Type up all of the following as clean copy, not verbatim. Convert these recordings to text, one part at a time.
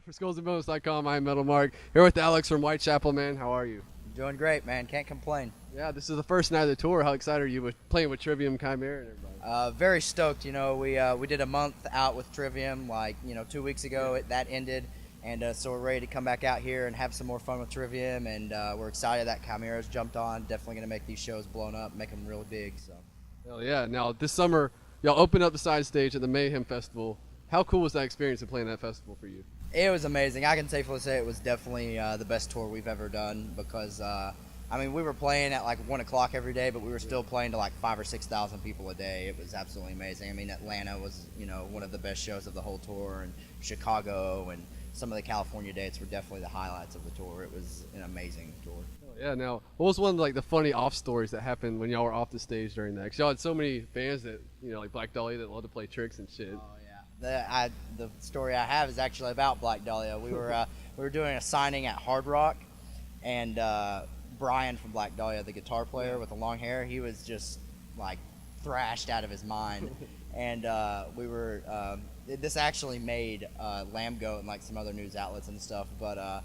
For skullsandbones.com, I'm Metal Mark. Here with Alex from Whitechapel, man. How are you? Doing great, man. Can't complain. Yeah, this is the first night of the tour. How excited are you with playing with Trivium, Chimera, and everybody? Very stoked. You know, we did a month out with Trivium, 2 weeks ago. That ended, and so we're ready to come back out here and have some more fun with Trivium. And we're excited that Chimera's jumped on. Definitely gonna make these shows blown up, make them really big. So. Hell yeah! Now this summer, y'all opened up the side stage at the Mayhem Festival. How cool was that experience of playing that festival for you? It was amazing. I can safely say it was definitely the best tour we've ever done because, we were playing at like 1 o'clock every day, but we were still playing to like 5,000 or 6,000 people a day. It was absolutely amazing. I mean, Atlanta was, one of the best shows of the whole tour, and Chicago and some of the California dates were definitely the highlights of the tour. It was an amazing tour. Oh, yeah. Now, what was one of the funny off stories that happened when y'all were off the stage during that? 'Cause y'all had so many bands that, like Black Dahlia, that love to play tricks and shit. Oh yeah. The story I have is actually about Black Dahlia. We were doing a signing at Hard Rock, and Brian from Black Dahlia, the guitar player with the long hair, he was just like thrashed out of his mind. And this actually made Lamb Goat and like some other news outlets and stuff, but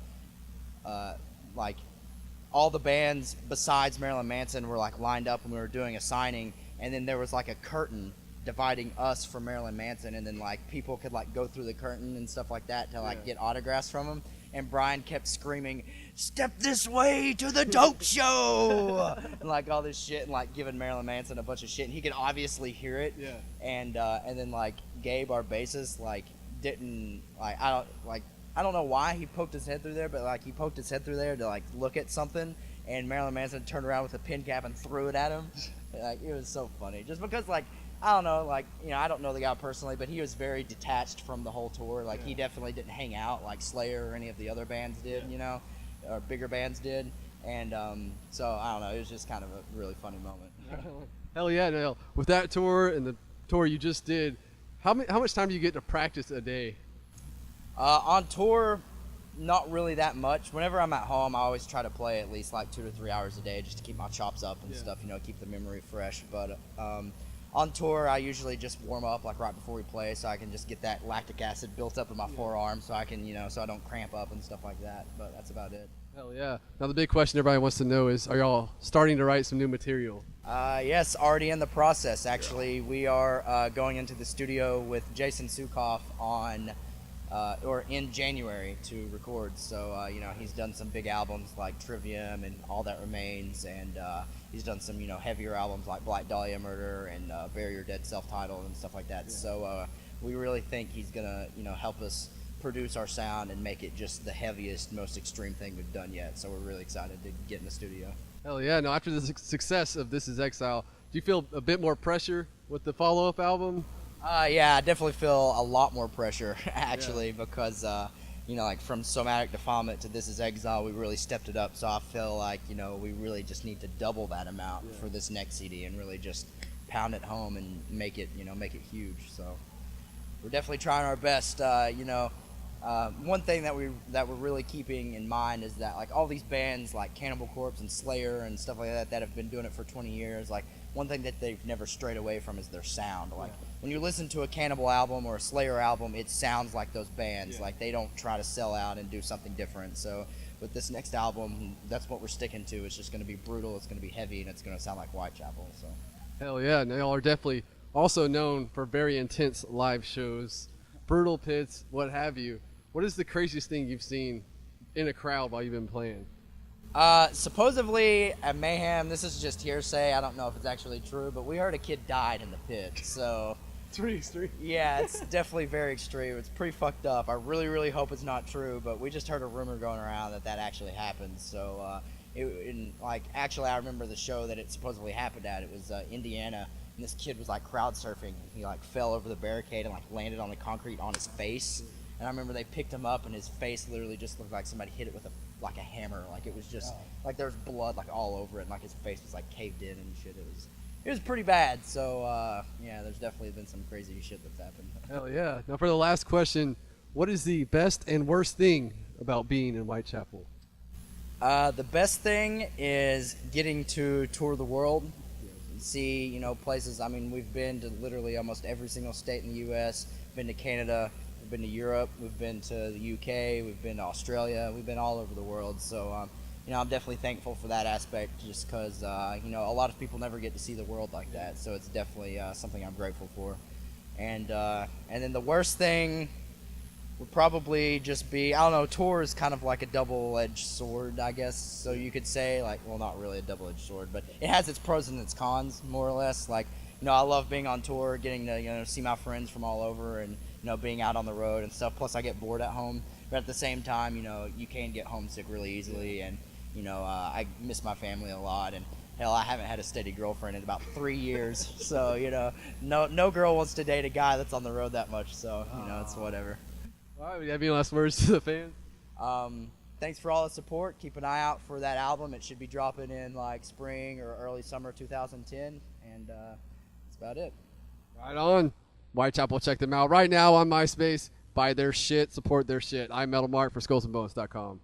all the bands besides Marilyn Manson were like lined up when we were doing a signing, and then there was like a curtain dividing us from Marilyn Manson, and then like people could like go through the curtain and stuff like that to get autographs from him. And Brian kept screaming, "Step this way to the dope show," and like all this shit, and like giving Marilyn Manson a bunch of shit. And he could obviously hear it. Yeah. And then like Gabe, our bassist, didn't I don't know why he poked his head through there, but like he poked his head through there to like look at something, and Marilyn Manson turned around with a pin cap and threw it at him. Like it was so funny, just because I don't know, I don't know the guy personally, but he was very detached from the whole tour. He definitely didn't hang out like Slayer or any of the other bands did, or bigger bands did. And so, I don't know, it was just kind of a really funny moment. Hell yeah! Now, with that tour and the tour you just did, how much time do you get to practice a day? On tour, not really that much. Whenever I'm at home, I always try to play at least like 2 to 3 hours a day just to keep my chops up and stuff, keep the memory fresh. But on tour, I usually just warm up like right before we play, so I can just get that lactic acid built up in my forearm, so I can, so I don't cramp up and stuff like that. But that's about it. Hell yeah! Now the big question everybody wants to know is, are y'all starting to write some new material? Yes, already in the process. Actually, we are going into the studio with Jason Sukoff in January to record. So he's done some big albums like Trivium and All That Remains, and he's done some heavier albums like Black Dahlia Murder and Bury Your Dead self-titled and stuff like that. Yeah. So we really think he's gonna help us produce our sound and make it just the heaviest, most extreme thing we've done yet. So we're really excited to get in the studio. Hell yeah! Now after the success of This Is Exile, do you feel a bit more pressure with the follow-up album? Yeah, I definitely feel a lot more pressure actually, because from Somatic Defilement to This Is Exile, we really stepped it up. So I feel like we really just need to double that amount for this next CD and really just pound it home and make it huge. So we're definitely trying our best. One thing that we're really keeping in mind is that all these bands like Cannibal Corpse and Slayer and stuff like that have been doing it for 20 years. One thing that they've never strayed away from is their sound. When you listen to a Cannibal album or a Slayer album, it sounds like those bands. They don't try to sell out and do something different. So with this next album, that's what we're sticking to. It's just going to be brutal, it's going to be heavy, and it's going to sound like Whitechapel. So. Hell yeah! Now y'all are definitely also known for very intense live shows, brutal pits, what have you. What is the craziest thing you've seen in a crowd while you've been playing? Supposedly at Mayhem, this is just hearsay, I don't know if it's actually true, but we heard a kid died in the pit, so... It's pretty extreme. Yeah, it's definitely very extreme. It's pretty fucked up. I really, really hope it's not true, but we just heard a rumor going around that actually happened, so... actually, I remember the show that it supposedly happened at. It was Indiana, and this kid was crowd surfing. He fell over the barricade and landed on the concrete on his face. And I remember they picked him up, and his face literally just looked like somebody hit it with a hammer. It was just there was blood all over it, and his face was caved in and shit. It was pretty bad. So there's definitely been some crazy shit that's happened. Hell yeah! Now for the last question, what is the best and worst thing about being in Whitechapel? The best thing is getting to tour the world, see places. I mean, we've been to literally almost every single state in the U.S. Been to Canada. We've been to Europe, we've been to the UK, we've been to Australia, we've been all over the world. So I'm definitely thankful for that aspect, just because a lot of people never get to see the world like that. So it's definitely something I'm grateful for. And then the worst thing would probably just be, I don't know, tour is kind of like a double-edged sword, I guess. So you could say, like, well, not really a double-edged sword, but it has its pros and its cons, more or less. Like, I love being on tour, getting to, see my friends from all over, and, being out on the road and stuff. Plus, I get bored at home. But at the same time, you can get homesick really easily, and, I miss my family a lot. And hell, I haven't had a steady girlfriend in about 3 years. So, no girl wants to date a guy that's on the road that much. So, it's whatever. All right, do you have any last words to the fans? Thanks for all the support. Keep an eye out for that album. It should be dropping in like spring or early summer 2010, and that's about it. Right on. Whitechapel, check them out right now on MySpace. Buy their shit, support their shit. I'm Metal Mark for SkullsandBones.com.